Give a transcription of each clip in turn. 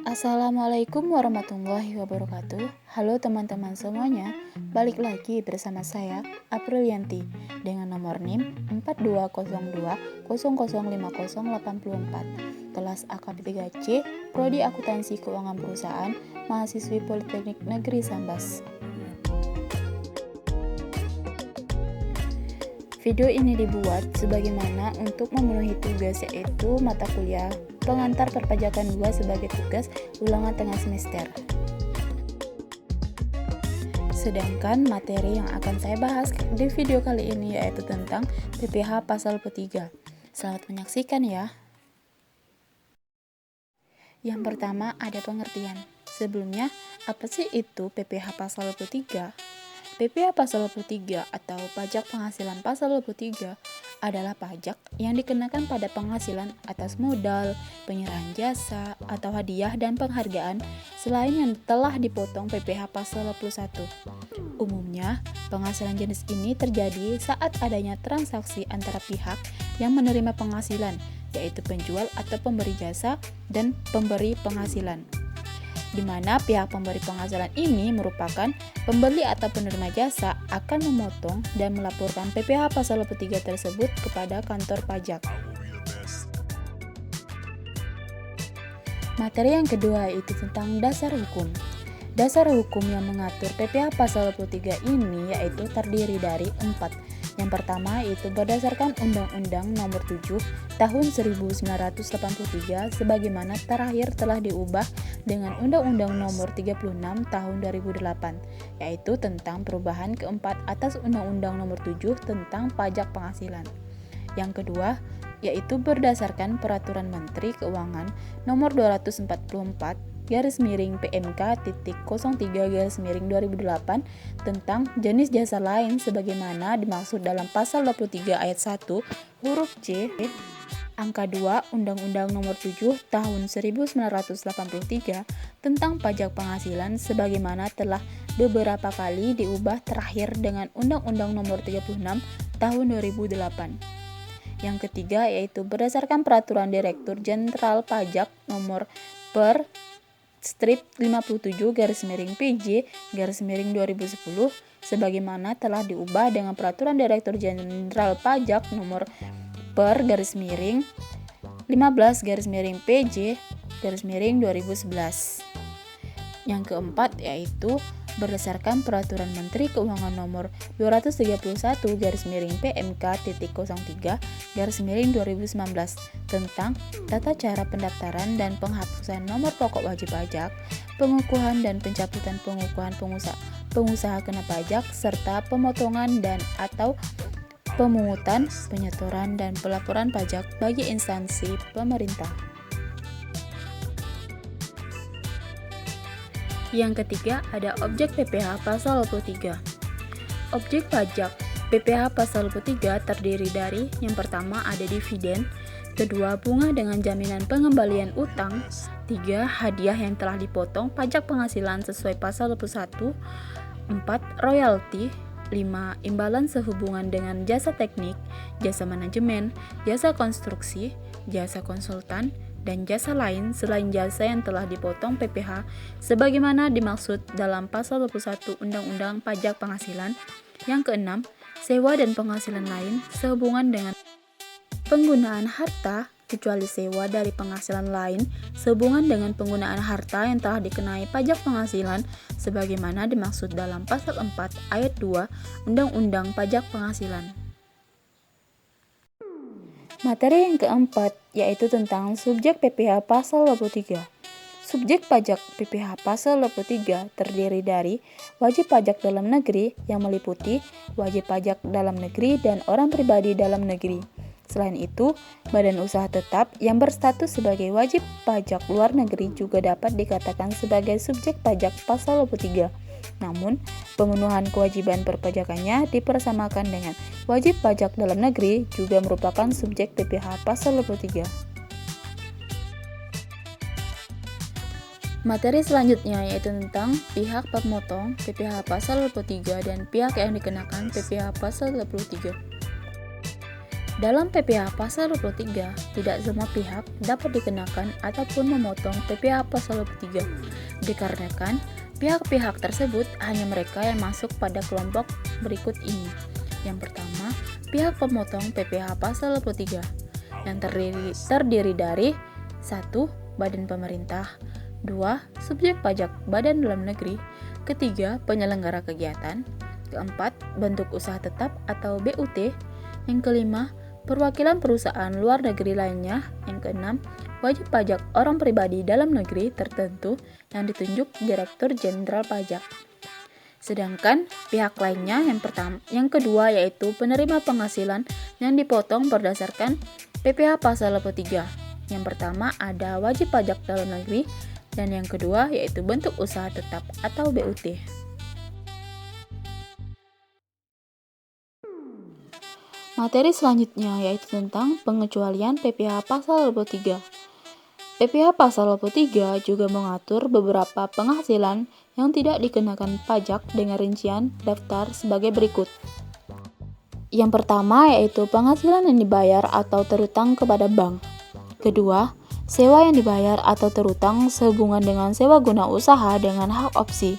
Assalamualaikum warahmatullahi wabarakatuh. Halo teman-teman semuanya, balik lagi bersama saya Aprilianti dengan nomor NIM 4202005084, kelas AKP 3C, Prodi Akuntansi Keuangan Perusahaan, mahasiswi Politeknik Negeri Sambas. Video ini dibuat sebagaimana untuk memenuhi tugas, yaitu mata kuliah pengantar perpajakan 2 sebagai tugas ulangan tengah semester. Sedangkan materi yang akan saya bahas di video kali ini yaitu tentang PPh pasal 3. Selamat menyaksikan ya. Yang pertama ada pengertian. Sebelumnya, apa sih itu PPh pasal 3? PPh pasal 23 atau pajak penghasilan pasal 23 adalah pajak yang dikenakan pada penghasilan atas modal, penyerahan jasa, atau hadiah dan penghargaan selain yang telah dipotong PPh pasal 21. Umumnya, penghasilan jenis ini terjadi saat adanya transaksi antara pihak yang menerima penghasilan, yaitu penjual atau pemberi jasa dan pemberi penghasilan, di mana pihak pemberi penghasilan ini merupakan pembeli atau penerima jasa akan memotong dan melaporkan PPh pasal 23 tersebut kepada kantor pajak. Materi yang kedua yaitu tentang dasar hukum. Dasar hukum yang mengatur PPh pasal 23 ini yaitu terdiri dari 4. Yang pertama yaitu berdasarkan Undang-Undang Nomor 7 Tahun 1983 sebagaimana terakhir telah diubah dengan Undang-Undang Nomor 36 Tahun 2008, yaitu tentang perubahan keempat atas Undang-Undang Nomor 7 tentang pajak penghasilan. Yang kedua yaitu berdasarkan Peraturan Menteri Keuangan Nomor 244 PMK.03/2008 tentang jenis jasa lain sebagaimana dimaksud dalam pasal 23 ayat 1 huruf C angka 2 Undang-Undang Nomor 7 Tahun 1983 tentang pajak penghasilan sebagaimana telah beberapa kali diubah terakhir dengan Undang-Undang Nomor 36 Tahun 2008. Yang ketiga yaitu berdasarkan Peraturan Direktur Jenderal Pajak Nomor per Strip 57/PJ/2010 sebagaimana telah diubah dengan Peraturan Direktur Jenderal Pajak Nomor per /15/PJ/2011. Yang keempat yaitu berdasarkan Peraturan Menteri Keuangan Nomor 233/PMK.03/2019 tentang tata cara pendaftaran dan penghapusan nomor pokok wajib pajak, pengukuhan dan pencabutan pengukuhan pengusaha kena pajak, serta pemotongan dan atau pemungutan, penyetoran dan pelaporan pajak bagi instansi pemerintah. Yang ketiga ada objek PPh pasal 23. Objek pajak PPh pasal 23 terdiri dari yang pertama ada dividen, kedua bunga dengan jaminan pengembalian utang, 3 hadiah yang telah dipotong pajak penghasilan sesuai pasal 21, 4 royalti, 5 imbalan sehubungan dengan jasa teknik, jasa manajemen, jasa konstruksi, jasa konsultan, dan jasa lain selain jasa yang telah dipotong PPh sebagaimana dimaksud dalam pasal 21 Undang-Undang Pajak Penghasilan. Yang keenam, sewa dan penghasilan lain sehubungan dengan penggunaan harta kecuali sewa dari penghasilan lain sehubungan dengan penggunaan harta yang telah dikenai pajak penghasilan sebagaimana dimaksud dalam pasal 4 ayat 2 Undang-Undang Pajak Penghasilan. Materi yang keempat yaitu tentang subjek PPh pasal 23. Subjek pajak PPh pasal 23 terdiri dari wajib pajak dalam negeri yang meliputi wajib pajak dalam negeri dan orang pribadi dalam negeri. Selain itu, badan usaha tetap yang berstatus sebagai wajib pajak luar negeri juga dapat dikatakan sebagai subjek pajak pasal 23. Namun, pemenuhan kewajiban perpajakannya dipersamakan dengan wajib pajak dalam negeri juga merupakan subjek PPh pasal 23. Materi selanjutnya yaitu tentang pihak pemotong PPh pasal 23 dan pihak yang dikenakan PPh pasal 23. Dalam PPh Pasal 23, tidak semua pihak dapat dikenakan ataupun memotong PPh Pasal 23, dikarenakan pihak-pihak tersebut hanya mereka yang masuk pada kelompok berikut ini. Yang pertama, pihak pemotong PPh Pasal 23 yang terdiri dari 1. Badan pemerintah, 2. Subjek pajak badan dalam negeri, ketiga, penyelenggara kegiatan, keempat, bentuk usaha tetap atau BUT, yang kelima, perwakilan perusahaan luar negeri lainnya, yang keenam, wajib pajak orang pribadi dalam negeri tertentu yang ditunjuk Direktur Jenderal Pajak. Sedangkan pihak lainnya yang kedua yaitu penerima penghasilan yang dipotong berdasarkan PPh Pasal 23. Yang pertama ada wajib pajak dalam negeri dan yang kedua yaitu bentuk usaha tetap atau BUT. Materi selanjutnya yaitu tentang pengecualian PPh Pasal 23. PPh Pasal 23 juga mengatur beberapa penghasilan yang tidak dikenakan pajak dengan rincian daftar sebagai berikut. Yang pertama yaitu penghasilan yang dibayar atau terutang kepada bank. Kedua, sewa yang dibayar atau terutang sehubungan dengan sewa guna usaha dengan hak opsi.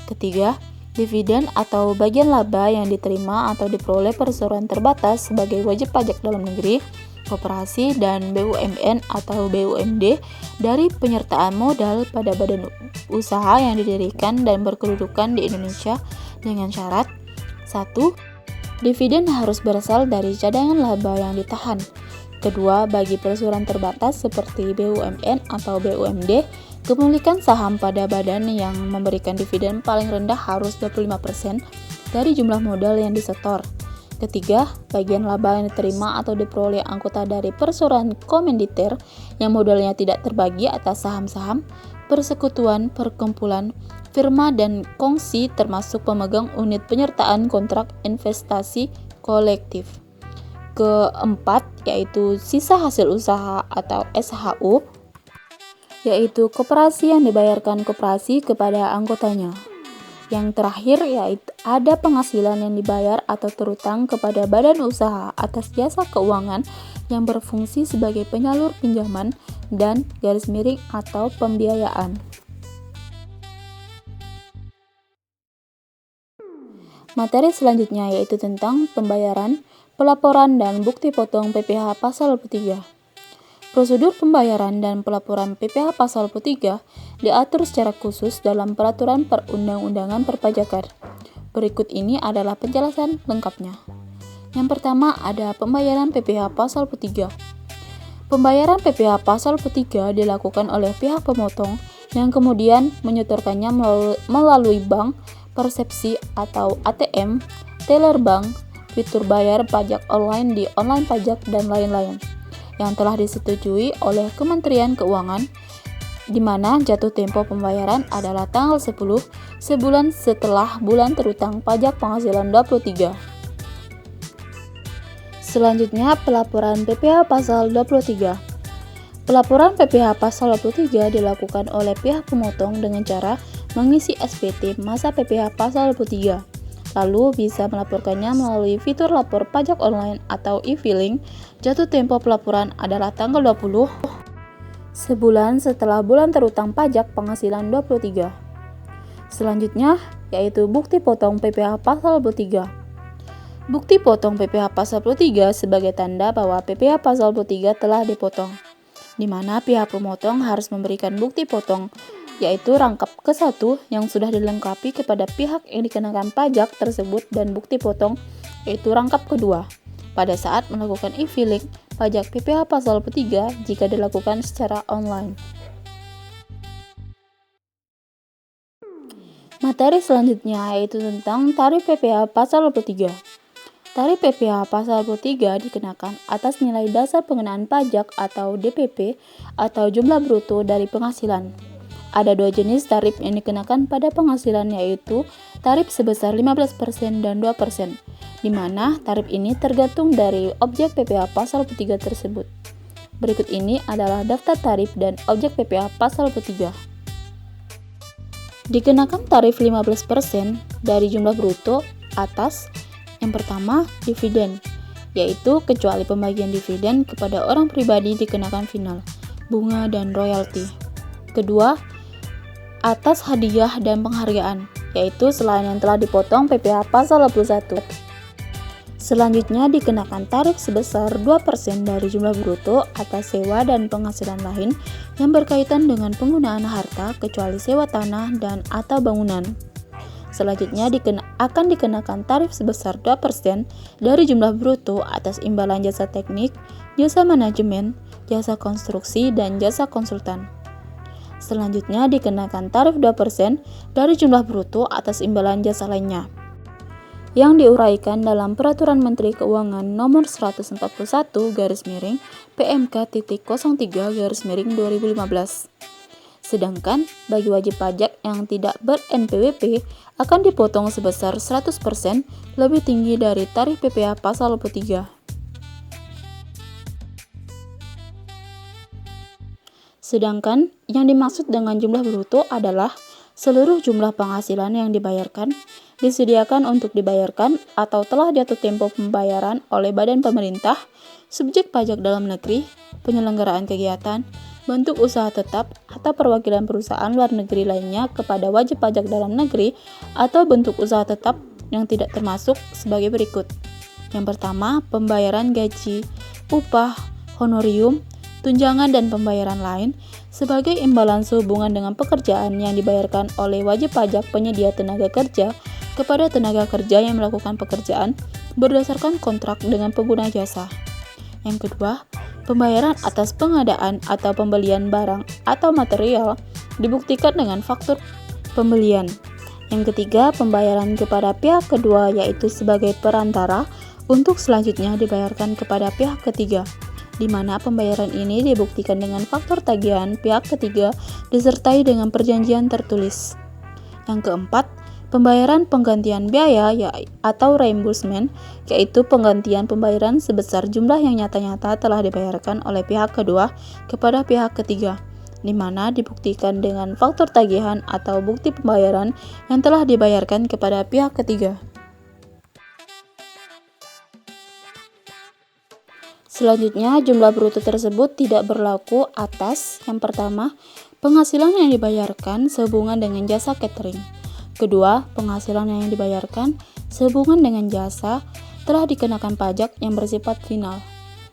Ketiga, dividen atau bagian laba yang diterima atau diperoleh perseroan terbatas sebagai wajib pajak dalam negeri, koperasi, dan BUMN atau BUMD dari penyertaan modal pada badan usaha yang didirikan dan berkedudukan di Indonesia dengan syarat 1. Dividen harus berasal dari cadangan laba yang ditahan. Kedua, bagi perseroan terbatas seperti BUMN atau BUMD, kepemilikan saham pada badan yang memberikan dividen paling rendah harus 25% dari jumlah modal yang disetor. Ketiga, bagian laba yang diterima atau diperoleh anggota dari perseroan komanditer yang modalnya tidak terbagi atas saham-saham, persekutuan, perkumpulan, firma, dan kongsi termasuk pemegang unit penyertaan kontrak investasi kolektif. Keempat, yaitu sisa hasil usaha atau SHU, yaitu koperasi yang dibayarkan koperasi kepada anggotanya. Yang terakhir yaitu ada penghasilan yang dibayar atau terutang kepada badan usaha atas jasa keuangan yang berfungsi sebagai penyalur pinjaman dan atau pembiayaan. Materi selanjutnya yaitu tentang pembayaran, pelaporan, dan bukti potong PPh Pasal 23. Prosedur pembayaran dan pelaporan PPh Pasal 23 diatur secara khusus dalam Peraturan Perundang-undangan Perpajakan. Berikut ini adalah penjelasan lengkapnya. Yang pertama ada pembayaran PPh Pasal 23. Pembayaran PPh Pasal 23 dilakukan oleh pihak pemotong yang kemudian menyetorkannya melalui bank, persepsi atau ATM, teller bank, fitur bayar pajak online di online pajak, dan lain-lain yang telah disetujui oleh Kementerian Keuangan, di mana jatuh tempo pembayaran adalah tanggal 10 sebulan setelah bulan terutang pajak penghasilan 23. Selanjutnya, pelaporan PPh Pasal 23. Pelaporan PPh Pasal 23 dilakukan oleh pihak pemotong dengan cara mengisi SPT masa PPh Pasal 23. Lalu bisa melaporkannya melalui fitur lapor pajak online atau e-filing. Jatuh tempo pelaporan adalah tanggal 20 sebulan setelah bulan terutang pajak penghasilan 23. Selanjutnya yaitu bukti potong PPh Pasal 23. Bukti potong PPh Pasal 23 sebagai tanda bahwa PPh Pasal 23 telah dipotong, di mana pihak pemotong harus memberikan bukti potong yaitu rangkap ke-1 yang sudah dilengkapi kepada pihak yang dikenakan pajak tersebut dan bukti potong yaitu rangkap kedua pada saat melakukan e-filing pajak PPh Pasal 23 jika dilakukan secara online. Materi selanjutnya yaitu tentang tarif PPh Pasal 23. Tarif PPh Pasal 23 dikenakan atas nilai dasar pengenaan pajak atau DPP atau jumlah bruto dari penghasilan. Ada dua jenis tarif yang dikenakan pada penghasilan yaitu tarif sebesar 15% dan 2%, di mana tarif ini tergantung dari objek PPh Pasal 23 tersebut. Berikut ini adalah daftar tarif dan objek PPh Pasal 23. Dikenakan tarif 15% dari jumlah bruto atas yang pertama, dividen, yaitu kecuali pembagian dividen kepada orang pribadi dikenakan final, bunga dan royalti. Kedua, atas hadiah dan penghargaan, yaitu selain yang telah dipotong PPh pasal 21. Selanjutnya dikenakan tarif sebesar 2% dari jumlah bruto atas sewa dan penghasilan lain yang berkaitan dengan penggunaan harta kecuali sewa tanah dan atau bangunan. Selanjutnya akan dikenakan tarif sebesar 2% dari jumlah bruto atas imbalan jasa teknik, jasa manajemen, jasa konstruksi, dan jasa konsultan. Selanjutnya dikenakan tarif 2% dari jumlah bruto atas imbalan jasa lainnya yang diuraikan dalam Peraturan Menteri Keuangan Nomor 141 PMK.03/2015. Sedangkan bagi wajib pajak yang tidak ber-NPWP akan dipotong sebesar 100% lebih tinggi dari tarif PPh pasal 23. Sedangkan yang dimaksud dengan jumlah bruto adalah seluruh jumlah penghasilan yang dibayarkan, disediakan untuk dibayarkan, atau telah jatuh tempo pembayaran oleh badan pemerintah, subjek pajak dalam negeri, penyelenggaraan kegiatan, bentuk usaha tetap, atau perwakilan perusahaan luar negeri lainnya kepada wajib pajak dalam negeri, atau bentuk usaha tetap yang tidak termasuk sebagai berikut. Yang pertama, pembayaran gaji, upah, honorium, tunjangan dan pembayaran lain sebagai imbalan sehubungan dengan pekerjaan yang dibayarkan oleh wajib pajak penyedia tenaga kerja kepada tenaga kerja yang melakukan pekerjaan berdasarkan kontrak dengan pengguna jasa. Yang kedua, pembayaran atas pengadaan atau pembelian barang atau material dibuktikan dengan faktur pembelian. Yang ketiga, pembayaran kepada pihak kedua yaitu sebagai perantara untuk selanjutnya dibayarkan kepada pihak ketiga, di mana pembayaran ini dibuktikan dengan faktor tagihan pihak ketiga disertai dengan perjanjian tertulis. Yang keempat, pembayaran penggantian biaya atau reimbursement, yaitu penggantian pembayaran sebesar jumlah yang nyata-nyata telah dibayarkan oleh pihak kedua kepada pihak ketiga, di mana dibuktikan dengan faktor tagihan atau bukti pembayaran yang telah dibayarkan kepada pihak ketiga. Selanjutnya, jumlah bruto tersebut tidak berlaku atas yang pertama, penghasilan yang dibayarkan sehubungan dengan jasa catering. Kedua, penghasilan yang dibayarkan sehubungan dengan jasa telah dikenakan pajak yang bersifat final.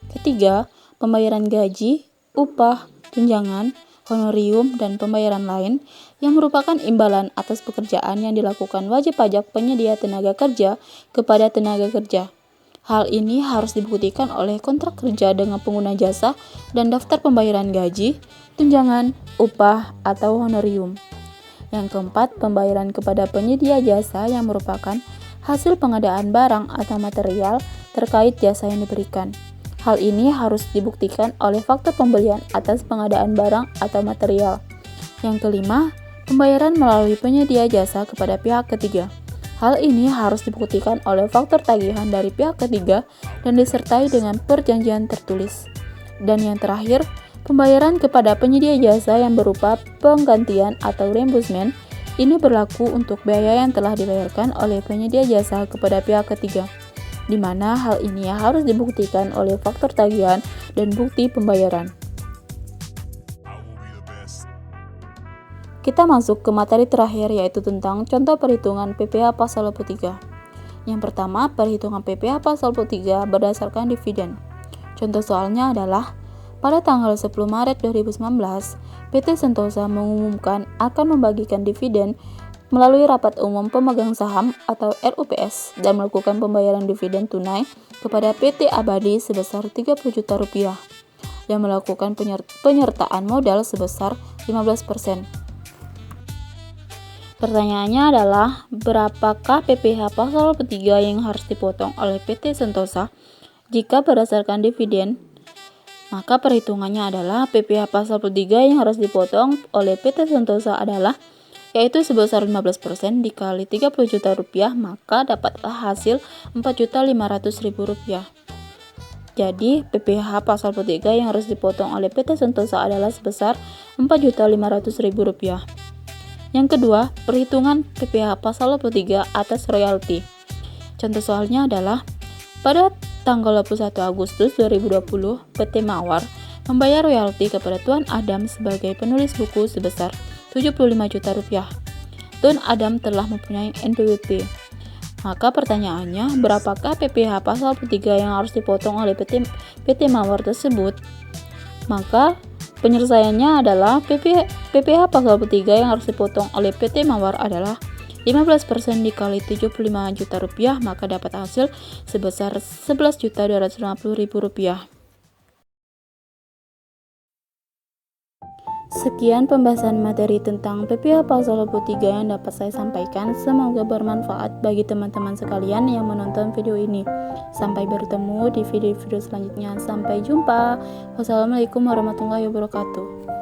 Ketiga, pembayaran gaji, upah, tunjangan, honorium, dan pembayaran lain yang merupakan imbalan atas pekerjaan yang dilakukan wajib pajak penyedia tenaga kerja kepada tenaga kerja. Hal ini harus dibuktikan oleh kontrak kerja dengan pengguna jasa dan daftar pembayaran gaji, tunjangan, upah, atau honorium. Yang keempat, pembayaran kepada penyedia jasa yang merupakan hasil pengadaan barang atau material terkait jasa yang diberikan. Hal ini harus dibuktikan oleh faktur pembelian atas pengadaan barang atau material. Yang kelima, pembayaran melalui penyedia jasa kepada pihak ketiga. Hal ini harus dibuktikan oleh faktor tagihan dari pihak ketiga dan disertai dengan perjanjian tertulis. Dan yang terakhir, pembayaran kepada penyedia jasa yang berupa penggantian atau reimbursement ini berlaku untuk biaya yang telah dibayarkan oleh penyedia jasa kepada pihak ketiga, di mana hal ini harus dibuktikan oleh faktor tagihan dan bukti pembayaran. Kita masuk ke materi terakhir yaitu tentang contoh perhitungan PPh pasal 23. Yang pertama, perhitungan PPh pasal 23 berdasarkan dividen. Contoh soalnya adalah pada tanggal 10 Maret 2019, PT Sentosa mengumumkan akan membagikan dividen melalui rapat umum pemegang saham atau RUPS dan melakukan pembayaran dividen tunai kepada PT Abadi sebesar Rp30 juta yang melakukan penyertaan modal sebesar 15%. Pertanyaannya adalah, berapakah PPh pasal 3 yang harus dipotong oleh PT Sentosa jika berdasarkan dividen? Maka perhitungannya adalah PPh pasal 3 yang harus dipotong oleh PT Sentosa adalah yaitu sebesar 15% dikali Rp30 juta, maka dapatlah hasil Rp4.500.000. Jadi PPh pasal 3 yang harus dipotong oleh PT Sentosa adalah sebesar Rp4.500.000. Yang kedua, perhitungan PPh pasal 23 atas royalti. Contoh soalnya adalah pada tanggal 21 Agustus 2020, PT Mawar membayar royalti kepada Tuan Adam sebagai penulis buku sebesar 75 juta rupiah. Tuan Adam telah mempunyai NPWP. Maka pertanyaannya, berapakah PPh pasal 3 yang harus dipotong oleh PT Mawar tersebut? Maka penyelesaiannya adalah PPh pasal 3 yang harus dipotong oleh PT Mawar adalah 15% dikali 75 juta rupiah, maka dapat hasil sebesar 11.250.000 rupiah. Sekian pembahasan materi tentang PPh pasal 23 yang dapat saya sampaikan. Semoga bermanfaat bagi teman-teman sekalian yang menonton video ini. Sampai bertemu di video-video selanjutnya. Sampai jumpa. Wassalamualaikum warahmatullahi wabarakatuh.